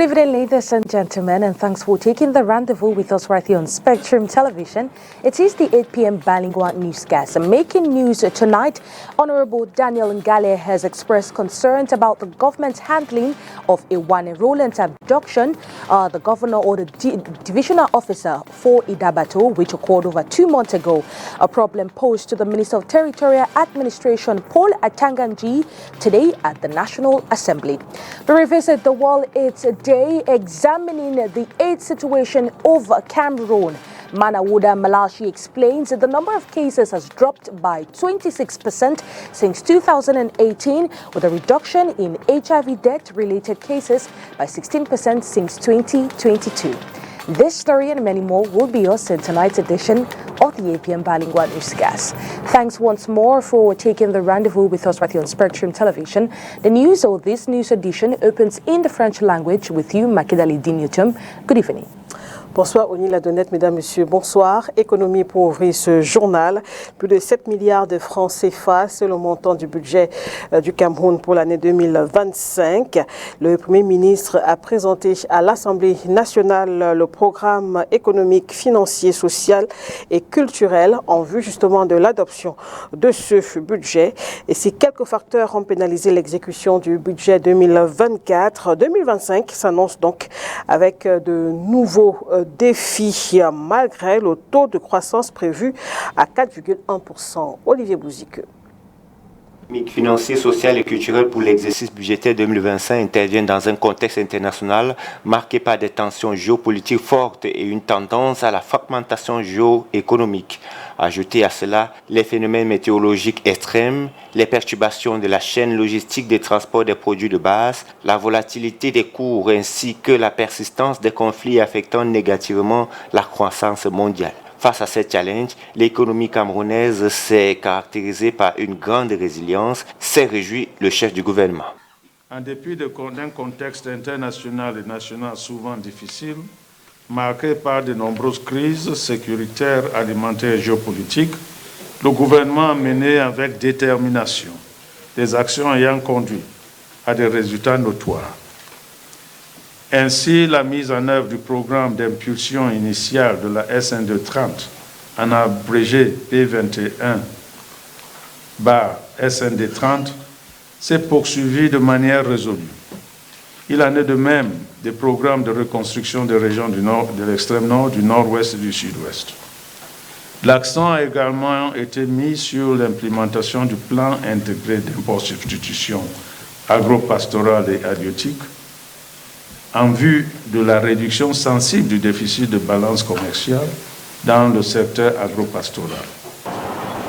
Good evening, ladies and gentlemen, and thanks for taking the rendezvous with us right here on Spectrum Television. It is the 8 p.m. Balingwa newscast. Making news tonight, Honorable Daniel Ngale has expressed concerns about the government's handling of Iwane Roland's abduction. The governor or the divisional officer for Idabato, which occurred over 2 months ago, a problem posed to the Minister of Territorial Administration, Paul Atanganji, today at the National Assembly. We revisit the World AIDS Day, examining the AIDS situation over Cameroon. Manawuda Malashi explains that the number of cases has dropped by 26% since 2018, with a reduction in HIV death-related cases by 16% since 2022. This story and many more will be yours in tonight's edition of the 8 p.m. Balingwa newscast. Thanks once more for taking the rendezvous with us right here on Spectrum Television. The news of this news edition opens in the French language with you, Makidali Dignutum. Good evening. Bonsoir, Oni Ladonnette, mesdames, messieurs, bonsoir. Économie pour ouvrir ce journal. Plus de 7 milliards de francs CFA, c'est le montant du budget du Cameroun pour l'année 2025. Le Premier ministre a présenté à l'Assemblée nationale le programme économique, financier, social et culturel en vue justement de l'adoption de ce budget. Et si quelques facteurs ont pénalisé l'exécution du budget 2024, 2025 s'annonce donc avec de nouveaux défi malgré le taux de croissance prévu à 4,1%. Olivier Bouzique. Financier, social et culturel pour l'exercice budgétaire 2025 intervient dans un contexte international marqué par des tensions géopolitiques fortes et une tendance à la fragmentation géoéconomique. Ajoutez à cela les phénomènes météorologiques extrêmes, les perturbations de la chaîne logistique des transports des produits de base, la volatilité des cours ainsi que la persistance des conflits affectant négativement la croissance mondiale. Face à ces challenges, l'économie camerounaise s'est caractérisée par une grande résilience, s'est réjoui le chef du gouvernement. En dépit d'un contexte international et national souvent difficile, marqué par de nombreuses crises sécuritaires, alimentaires et géopolitiques, le gouvernement a mené avec détermination des actions ayant conduit à des résultats notoires. Ainsi, la mise en œuvre du programme d'impulsion initiale de la SN2 30, en abrégé P21/SND 30, s'est poursuivie de manière résolue. Il en est de même des programmes de reconstruction des régions du nord, de l'extrême nord, du nord-ouest et du sud-ouest. L'accent a également été mis sur l'implémentation du plan intégré d'import-substitution agro-pastoral et halieutique en vue de la réduction sensible du déficit de balance commerciale dans le secteur agro-pastoral.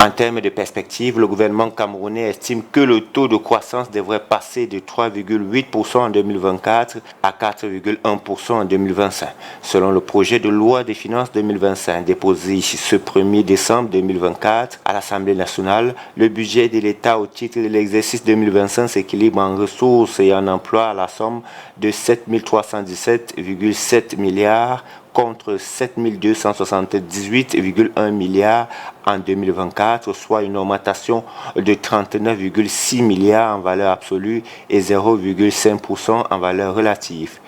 En termes de perspective, le gouvernement camerounais estime que le taux de croissance devrait passer de 3,8% en 2024 à 4,1% en 2025. Selon le projet de loi des finances 2025 déposé ce 1er décembre 2024 à l'Assemblée nationale, le budget de l'État au titre de l'exercice 2025 s'équilibre en ressources et en emploi à la somme de 7 317,7 milliards contre 7 278,1 milliards en 2024, soit une augmentation de 39,6 milliards en valeur absolue et 0,5% en valeur relative.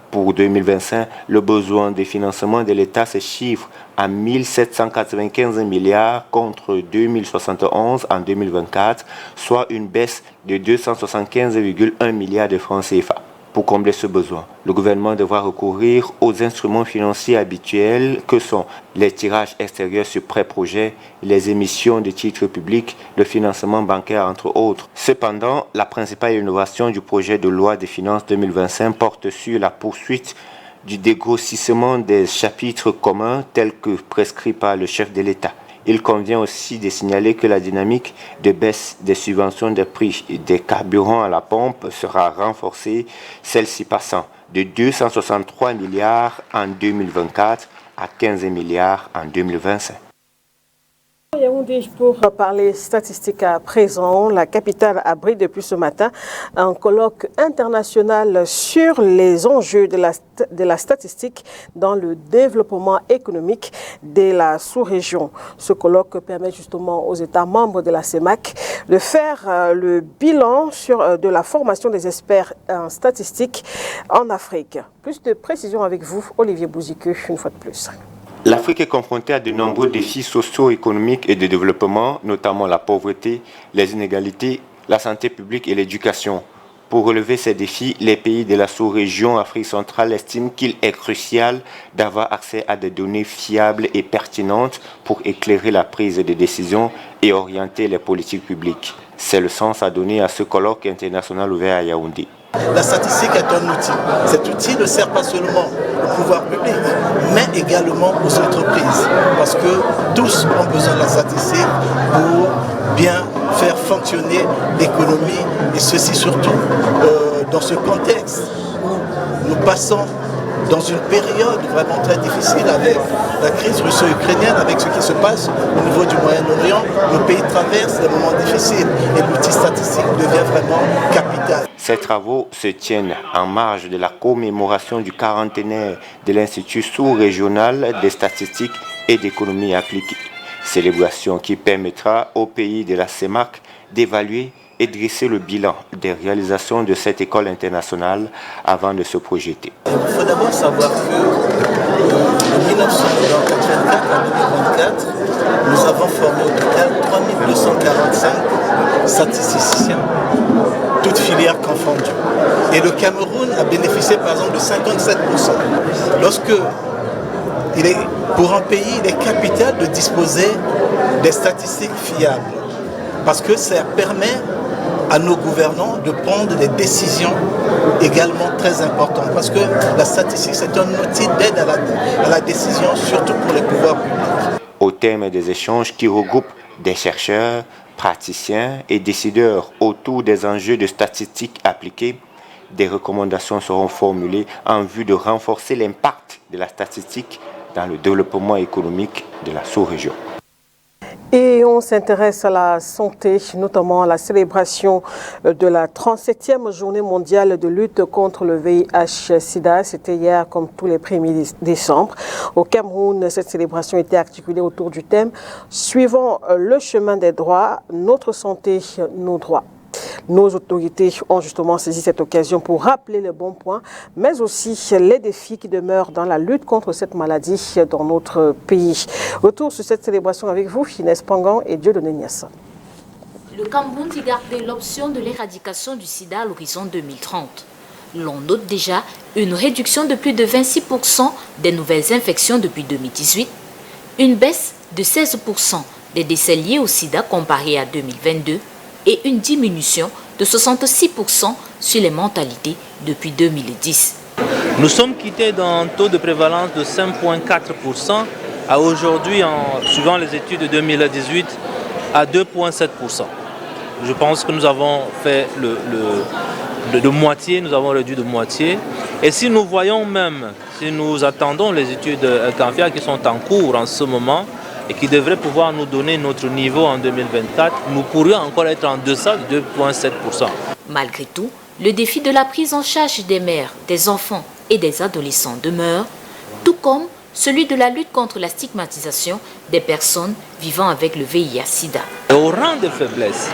Pour 2025, le besoin de financement de l'État se chiffre à 1 795 milliards contre 2 071 en 2024, soit une baisse de 275,1 milliards de francs CFA. Pour combler ce besoin, le gouvernement devra recourir aux instruments financiers habituels que sont les tirages extérieurs sur prêt-projet, les émissions de titres publics, le financement bancaire entre autres. Cependant, la principale innovation du projet de loi des finances 2025 porte sur la poursuite du dégrossissement des chapitres communs tels que prescrits par le chef de l'État. Il convient aussi de signaler que la dynamique de baisse des subventions des prix des carburants à la pompe sera renforcée, celle-ci passant de 263 milliards en 2024 à 15 milliards en 2025. Yaoundé, pour parler statistiques à présent, la capitale abrite depuis ce matin un colloque international sur les enjeux de la statistique dans le développement économique de la sous-région. Ce colloque permet justement aux États membres de la CEMAC de faire le bilan de la formation des experts en statistique en Afrique. Plus de précisions avec vous, Olivier Bouziqueux, une fois de plus. L'Afrique est confrontée à de nombreux défis socio-économiques et de développement, notamment la pauvreté, les inégalités, la santé publique et l'éducation. Pour relever ces défis, les pays de la sous-région Afrique centrale estiment qu'il est crucial d'avoir accès à des données fiables et pertinentes pour éclairer la prise de décisions et orienter les politiques publiques. C'est le sens à donner à ce colloque international ouvert à Yaoundé. La statistique est un outil. Cet outil ne sert pas seulement au pouvoir public, mais également aux entreprises. Parce que tous ont besoin de la statistique pour bien faire fonctionner l'économie. Et ceci surtout dans ce contexte où nous passons dans une période vraiment très difficile avec la crise russo-ukrainienne, avec ce qui se passe au niveau du Moyen-Orient. Nos pays traversent des moments difficiles et l'outil statistique devient vraiment capital. Ces travaux se tiennent en marge de la commémoration du 40aire de l'Institut sous-régional des statistiques et d'économie appliquée. Célébration qui permettra aux pays de la CEMAC d'évaluer et dresser le bilan des réalisations de cette école internationale avant de se projeter. Il faut d'abord savoir que de 1984 à 2024, nous avons formé au total 3245 statisticiens, toutes filières confondues. Et le Cameroun a bénéficié par exemple de 57%. Pour un pays, il est capital de disposer des statistiques fiables, parce que ça permet à nos gouvernants de prendre des décisions également très importantes. Parce que la statistique, c'est un outil d'aide à la décision, surtout pour les pouvoirs publics. Au terme des échanges qui regroupent des chercheurs, praticiens et décideurs autour des enjeux de statistiques appliquées, des recommandations seront formulées en vue de renforcer l'impact de la statistique dans le développement économique de la sous-région. Et on s'intéresse à la santé, notamment à la célébration de la 37e journée mondiale de lutte contre le VIH-Sida. C'était hier, comme tous les 1er décembre. Au Cameroun, cette célébration était articulée autour du thème « Suivons le chemin des droits, notre santé, nos droits ». Nos autorités ont justement saisi cette occasion pour rappeler les bons points, mais aussi les défis qui demeurent dans la lutte contre cette maladie dans notre pays. Retour sur cette célébration avec vous, Inès Pangan et Dieudonné Niassa. Le Cameroun dit garder l'option de l'éradication du sida à l'horizon 2030. L'on note déjà une réduction de plus de 26% des nouvelles infections depuis 2018, une baisse de 16% des décès liés au sida comparé à 2022, et une diminution de 66% sur les mortalités depuis 2010. Nous sommes quittés d'un taux de prévalence de 5,4% à aujourd'hui, suivant les études de 2018, à 2,7%. Je pense que nous avons fait de moitié, nous avons réduit de moitié. Et si nous voyons même, si nous attendons les études CANFIA qui sont en cours en ce moment, et qui devrait pouvoir nous donner notre niveau en 2024, nous pourrions encore être en deçà de 2,7%. Malgré tout, le défi de la prise en charge des mères, des enfants et des adolescents demeure, tout comme celui de la lutte contre la stigmatisation des personnes vivant avec le VIH-Sida. Au rang de faiblesse,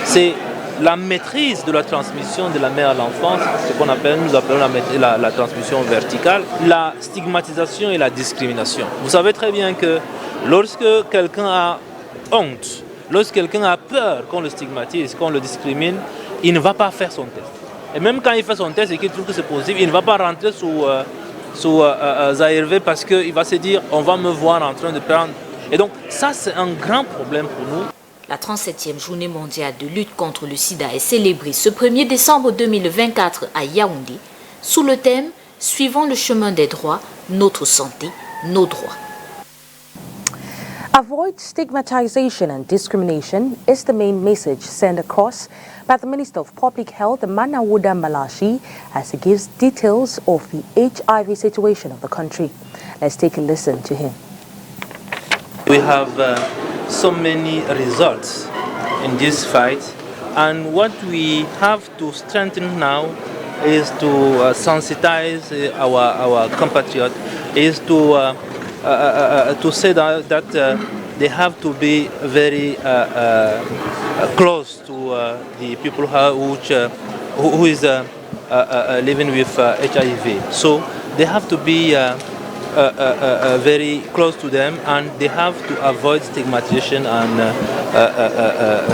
c'est la maîtrise de la transmission de la mère à l'enfant, ce qu'on appelle, nous appelons la transmission verticale, la stigmatisation et la discrimination. Vous savez très bien que lorsque quelqu'un a honte, lorsque quelqu'un a peur qu'on le stigmatise, qu'on le discrimine, il ne va pas faire son test. Et même quand il fait son test et qu'il trouve que c'est positif, il ne va pas rentrer sous ARV parce qu'il va se dire on va me voir en train de prendre. Et donc ça c'est un grand problème pour nous. La 37e journée mondiale de lutte contre le sida est célébrée ce 1er décembre 2024 à Yaoundé sous le thème « Suivons le chemin des droits, notre santé, nos droits ». Avoid stigmatization and discrimination is the main message sent across by the Minister of Public Health, Manawuda Malashi, as he gives details of the HIV situation of the country. Let's take a listen to him. We have so many results in this fight, and what we have to strengthen now is to sensitize our compatriots, is to say that they have to be very close to the people who is living with HIV. So they have to be very close to them, and they have to avoid stigmatization and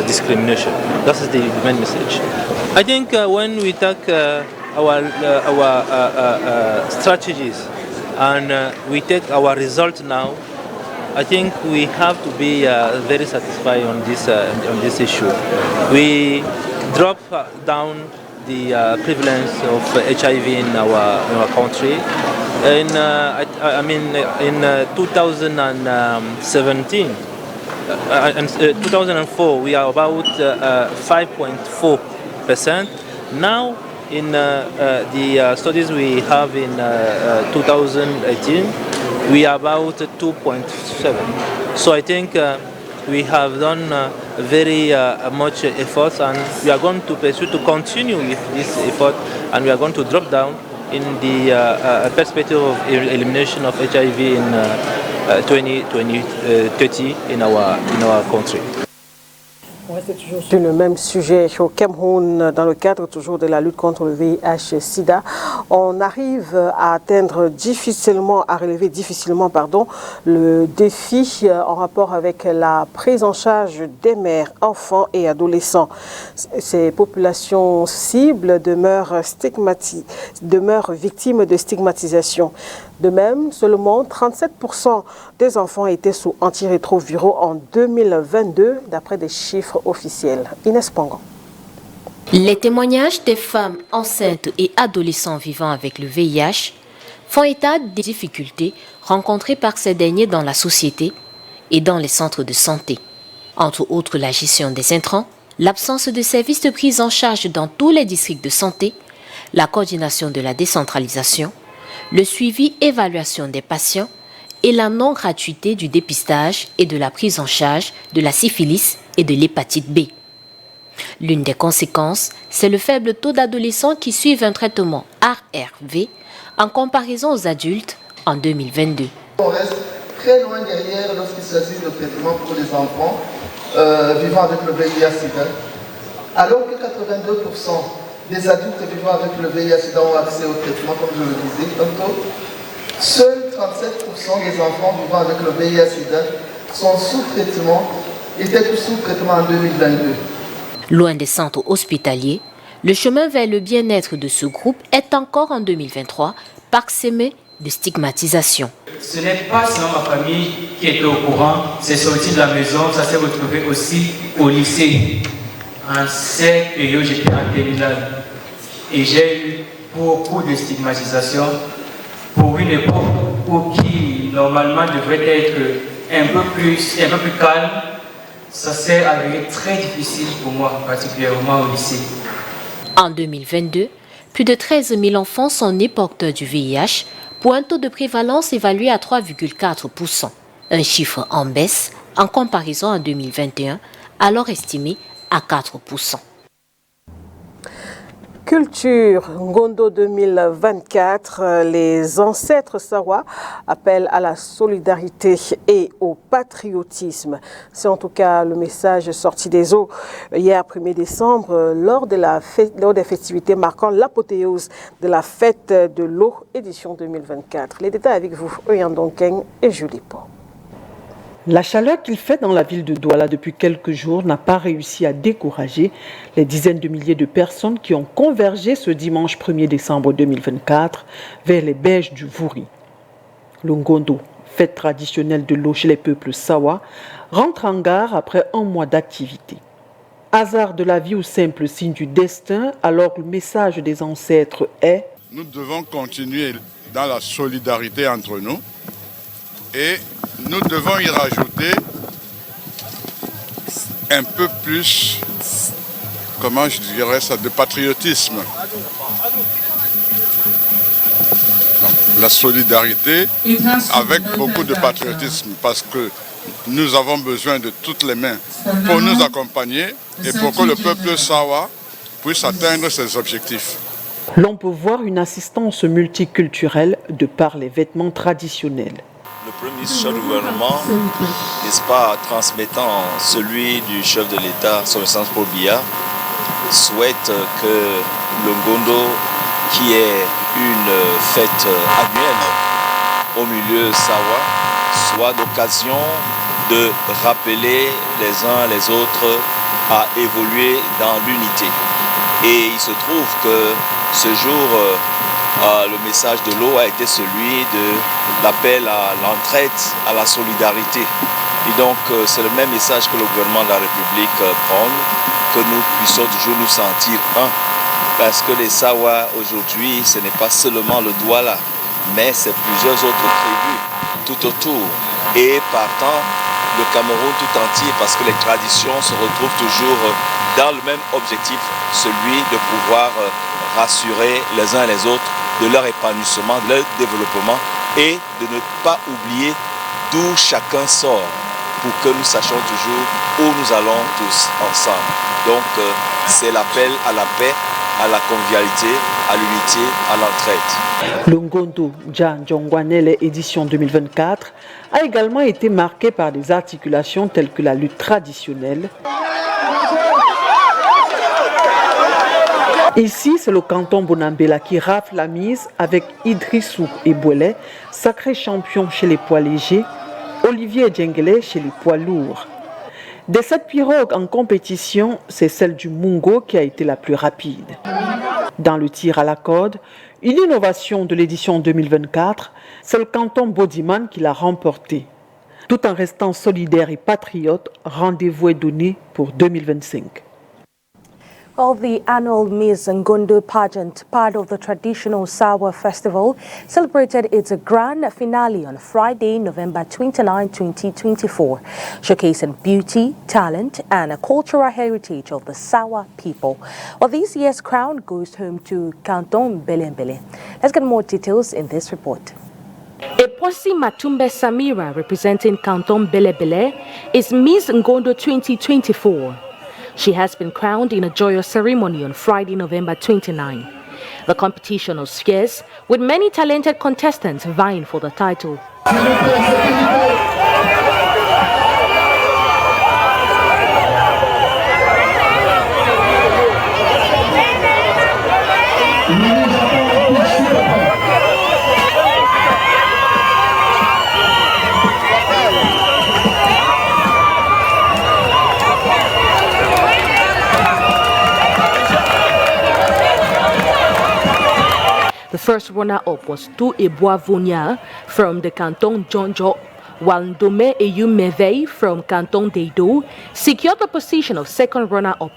discrimination. That is the main message. I think when we take our strategies and we take our results now, I think we have to be very satisfied on this issue. We drop down the prevalence of HIV in our country. In 2017 and 2004, we are about 5.4%. Now, in the studies we have in 2018, we are about 2.7. So I think we have done very much efforts, and we are going to pursue to continue with this effort, and we are going to drop down in the perspective of elimination of HIV in 2030 in our country. Sur le même sujet, au Cameroun, dans le cadre toujours de la lutte contre le VIH-Sida, on arrive à relever difficilement le défi en rapport avec la prise en charge des mères, enfants et adolescents. Ces populations cibles demeurent victimes de stigmatisation. De même, seulement 37% des enfants étaient sous antirétroviraux en 2022, d'après des chiffres officiels. Inès Pangan. Les témoignages des femmes enceintes et adolescents vivant avec le VIH font état des difficultés rencontrées par ces derniers dans la société et dans les centres de santé. Entre autres, la gestion des intrants, l'absence de services de prise en charge dans tous les districts de santé, la coordination de la décentralisation, le suivi-évaluation des patients et la non-gratuité du dépistage et de la prise en charge de la syphilis et de l'hépatite B. L'une des conséquences, c'est le faible taux d'adolescents qui suivent un traitement ARV en comparaison aux adultes en 2022. On reste très loin derrière lorsqu'il s'agit de traitement pour les enfants vivant avec le VIH-Sida, alors que 82% des adultes vivant avec le VIH-Sida ont accès au traitement, comme je le disais tantôt. Seuls 37% des enfants vivant avec le VIH-Sida sont sous traitement, étaient sous traitement en 2022. Loin des centres hospitaliers, le chemin vers le bien-être de ce groupe est encore en 2023 parsemé de stigmatisation. Ce n'est pas seulement ma famille qui était au courant, c'est sorti de la maison, ça s'est retrouvé aussi au lycée. En cette période, j'étais en terminale et j'ai eu beaucoup de stigmatisation pour une époque qui normalement devrait être un peu plus calme. Ça s'est avéré très difficile pour moi, particulièrement au lycée. En 2022, plus de 13 000 enfants sont nés porteurs du VIH pour un taux de prévalence évalué à 3,4%. Un chiffre en baisse en comparaison en 2021, alors estimé à 4%. Culture Ngondo 2024, les ancêtres Sawa appellent à la solidarité et au patriotisme. C'est en tout cas le message sorti des eaux hier 1er décembre lors des festivités marquant l'apothéose de la fête de l'eau édition 2024. Les détails avec vous, Oyandonken et Julie Po. La chaleur qu'il fait dans la ville de Douala depuis quelques jours n'a pas réussi à décourager les dizaines de milliers de personnes qui ont convergé ce dimanche 1er décembre 2024 vers les berges du Vouri. Le Ngondo, fête traditionnelle de l'eau chez les peuples Sawa, rentre en gare après un mois d'activité. Hasard de la vie ou simple signe du destin, alors que le message des ancêtres est « Nous devons continuer dans la solidarité entre nous et nous devons y rajouter un peu plus, comment je dirais ça, de patriotisme. la solidarité avec beaucoup de patriotisme parce que nous avons besoin de toutes les mains pour nous accompagner et pour que le peuple Sawa puisse atteindre ses objectifs. L'on peut voir une assistance multiculturelle de par les vêtements traditionnels. Le Premier ministre chef du gouvernement, n'est-ce pas, transmettant celui du chef de l'État, son Excellence Paul Biya, souhaite que le Ngondo, qui est une fête annuelle au milieu Sawa, soit l'occasion de rappeler les uns les autres à évoluer dans l'unité. Et il se trouve que ce jour, le message de l'eau a été celui de l'appel à l'entraide, à la solidarité. Et donc c'est le même message que le gouvernement de la République prône, que nous puissions toujours nous sentir un. Parce que les Sawa aujourd'hui, ce n'est pas seulement le Douala, mais c'est plusieurs autres tribus tout autour. Et partant, le Cameroun tout entier, parce que les traditions se retrouvent toujours dans le même objectif, celui de pouvoir rassurer les uns les autres de leur épanouissement, de leur développement et de ne pas oublier d'où chacun sort pour que nous sachions toujours où nous allons tous ensemble. Donc c'est l'appel à la paix, à la convivialité, à l'unité, à l'entraide. Le Ngondo Dja-Njongwanele édition 2024 a également été marqué par des articulations telles que la lutte traditionnelle. Ici, c'est le canton Bonambela qui rafle la mise avec Idrissou Ebouele, sacré champion chez les poids légers, Olivier Djengele chez les poids lourds. Des 7 pirogues en compétition, c'est celle du Mungo qui a été la plus rapide. Dans le tir à la corde, une innovation de l'édition 2024, c'est le canton Bodiman qui l'a remporté. Tout en restant solidaire et patriote, rendez-vous est donné pour 2025. Well, the annual Miss Ngondo pageant, part of the traditional Sawa festival, celebrated its grand finale on Friday, November 29, 2024, showcasing beauty, talent, and a cultural heritage of the Sawa people. Well, this year's crown goes home to Canton Belembele. Let's get more details in this report. Eposi Matumbe Samira, representing Canton Belembele, is Miss Ngondo 2024. She has been crowned in a joyous ceremony on Friday, November 29. The competition was fierce, with many talented contestants vying for the title. The first runner-up was Tu Eboavonia from the Canton Jonjo, while Ndome Eyumevei from Canton Deido secured the position of second runner-up.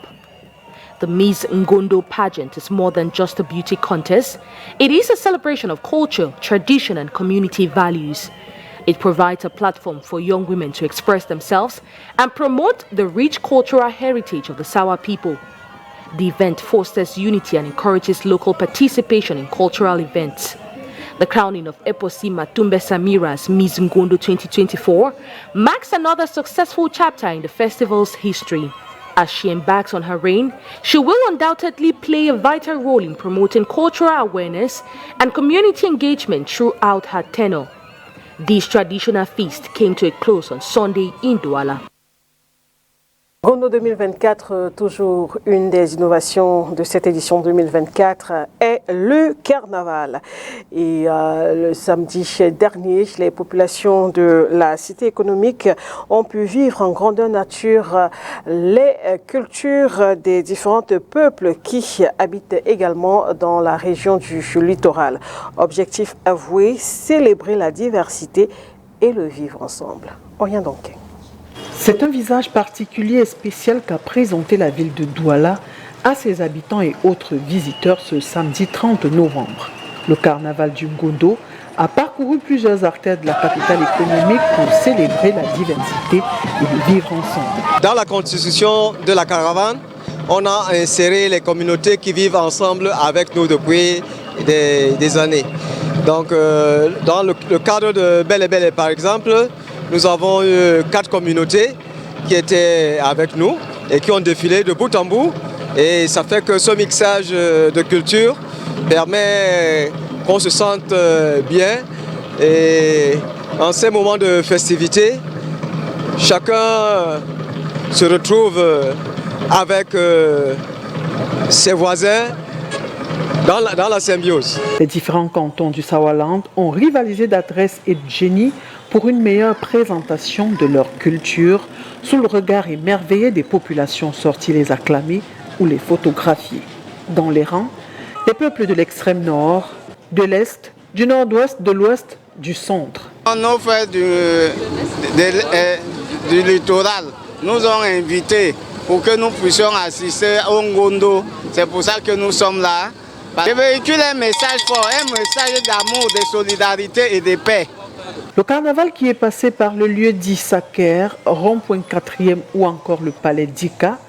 The Miss Ngondo pageant is more than just a beauty contest. It is a celebration of culture, tradition, and community values. It provides a platform for young women to express themselves and promote the rich cultural heritage of the Sawa people. The event fosters unity and encourages local participation in cultural events. The crowning of Eposi Matumbe Samira as Miss Ngondo 2024 marks another successful chapter in the festival's history. As she embarks on her reign, she will undoubtedly play a vital role in promoting cultural awareness and community engagement throughout her tenure. This traditional feast came to a close on Sunday in Douala. Ngondo 2024, toujours une des innovations de cette édition 2024, est le carnaval. Et le samedi dernier, les populations de la cité économique ont pu vivre en grandeur nature les cultures des différents peuples qui habitent également dans la région du littoral. Objectif avoué, célébrer la diversité et le vivre ensemble. Orient donc. C'est un visage particulier et spécial qu'a présenté la ville de Douala à ses habitants et autres visiteurs ce samedi 30 novembre. Le carnaval du Ngondo a parcouru plusieurs artères de la capitale économique pour célébrer la diversité et le vivre ensemble. Dans la constitution de la caravane, on a inséré les communautés qui vivent ensemble avec nous depuis des années. Donc, dans le cadre de Bel et Bel, par exemple, nous avons eu 4 communautés qui étaient avec nous et qui ont défilé de bout en bout. Et ça fait que ce mixage de culture permet qu'on se sente bien. Et en ces moments de festivité, chacun se retrouve avec ses voisins dans la symbiose. Les différents cantons du Sawaland ont rivalisé d'adresse et de génie pour une meilleure présentation de leur culture sous le regard émerveillé des populations sorties les acclamer ou les photographier. Dans les rangs, les peuples de l'extrême nord, de l'est, du nord-ouest, de l'ouest, du centre. On offre du littoral. Nous ont invités pour que nous puissions assister au Ngondo. C'est pour ça que nous sommes là. Je véhicule un message fort, un message d'amour, de solidarité et de paix. Le carnaval qui est passé par le lieu dit Saker, rond-point 4e ou encore le palais d'Ika,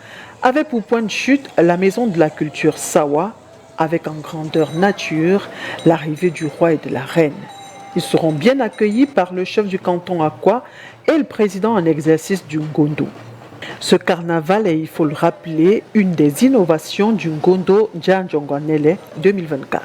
avait pour point de chute la maison de la culture Sawa, avec en grandeur nature l'arrivée du roi et de la reine. Ils seront bien accueillis par le chef du canton Akwa et le président en exercice du Ngondo. Ce carnaval est, il faut le rappeler, une des innovations du Ngondo Djanjongwanele 2024.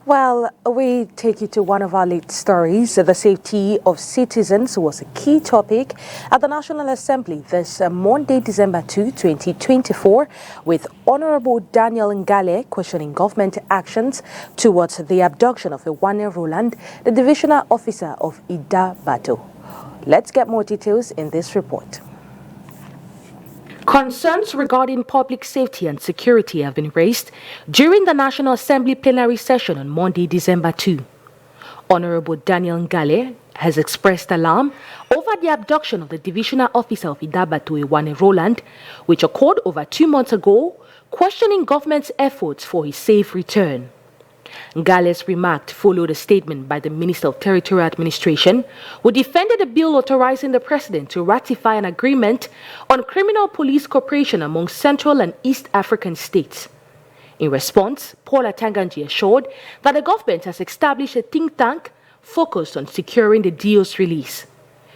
Well, we take you to one of our late stories. The safety of citizens was a key topic at the National Assembly this Monday, December 2, 2024, with Honorable Daniel Ngale questioning government actions towards the abduction of Ewane Roland, the divisional officer of Ida Bato. Let's get more details in this report. Concerns regarding public safety and security have been raised during the National Assembly plenary session on Monday, December 2. Honorable Daniel Ngale has expressed alarm over the abduction of the divisional officer of Idabato Ewane Roland, which occurred over 2 months ago, questioning government's efforts for his safe return. Ngale's remark followed a statement by the Minister of Territorial Administration, who defended a bill authorizing the President to ratify an agreement on criminal police cooperation among Central and East African states. In response, Paul Atanganji assured that the government has established a think tank focused on securing the deal's release.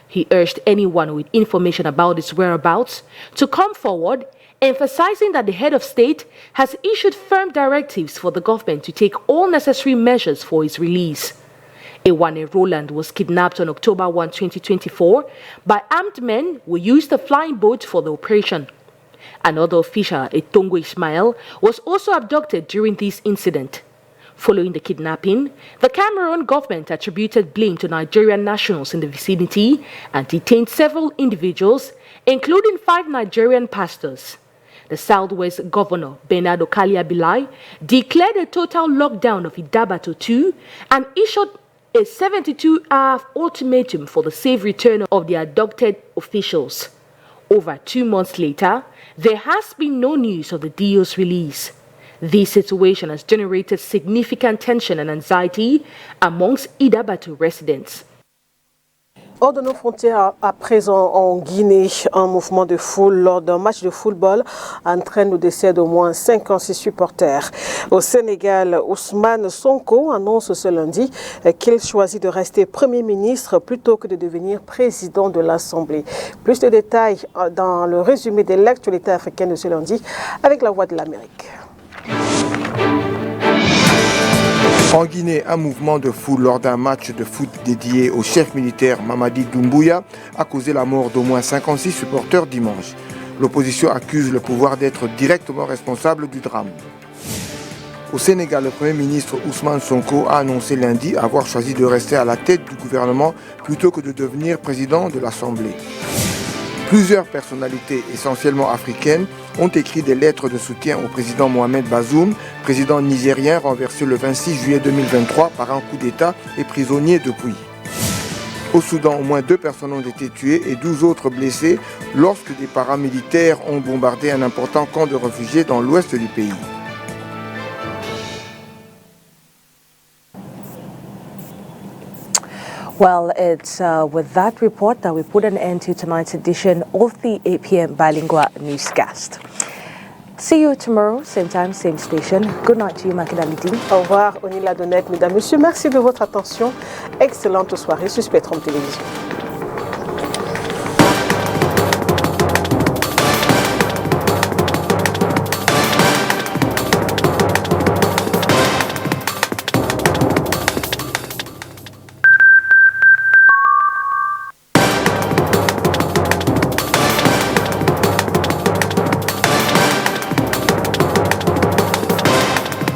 He urged anyone with information about its whereabouts to come forward, emphasizing that the head of state has issued firm directives for the government to take all necessary measures for his release. Ewane Roland was kidnapped on October 1, 2024 by armed men who used a flying boat for the operation. Another official, Etongo Ismail, was also abducted during this incident. Following the kidnapping, the Cameroon government attributed blame to Nigerian nationals in the vicinity and detained several individuals, including 5 Nigerian pastors. The Southwest Governor, Bernardo Kaliabilai, declared a total lockdown of Idabato 2 and issued a 72-hour ultimatum for the safe return of the abducted officials. Over 2 months later, there has been no news of the deal's release. This situation has generated significant tension and anxiety amongst Idabato residents. Hors de nos frontières, à présent en Guinée, un mouvement de foule lors d'un match de football entraîne le décès d'au moins 56 supporters. Au Sénégal, Ousmane Sonko annonce ce lundi qu'il choisit de rester Premier ministre plutôt que de devenir président de l'Assemblée. Plus de détails dans le résumé de l'actualité africaine de ce lundi avec la Voix de l'Amérique. En Guinée, un mouvement de foule lors d'un match de foot dédié au chef militaire Mamadi Doumbouya a causé la mort d'au moins 56 supporters dimanche. L'opposition accuse le pouvoir d'être directement responsable du drame. Au Sénégal, le Premier ministre Ousmane Sonko a annoncé lundi avoir choisi de rester à la tête du gouvernement plutôt que de devenir président de l'Assemblée. Plusieurs personnalités, essentiellement africaines, ont écrit des lettres de soutien au président Mohamed Bazoum, président nigérien renversé le 26 juillet 2023 par un coup d'État et prisonnier depuis. Au Soudan, au moins 2 personnes ont été tuées et 12 autres blessées lorsque des paramilitaires ont bombardé un important camp de réfugiés dans l'ouest du pays. Well, it's with that report that we put an end to tonight's edition of the 8 p.m. Bilingual Newscast. See you tomorrow, same time, same station. Good night to you, Makeda Liti. Au revoir, Onila Donnette, mesdames, messieurs. Merci de votre attention. Excellente soirée sur Spectrum Télévision.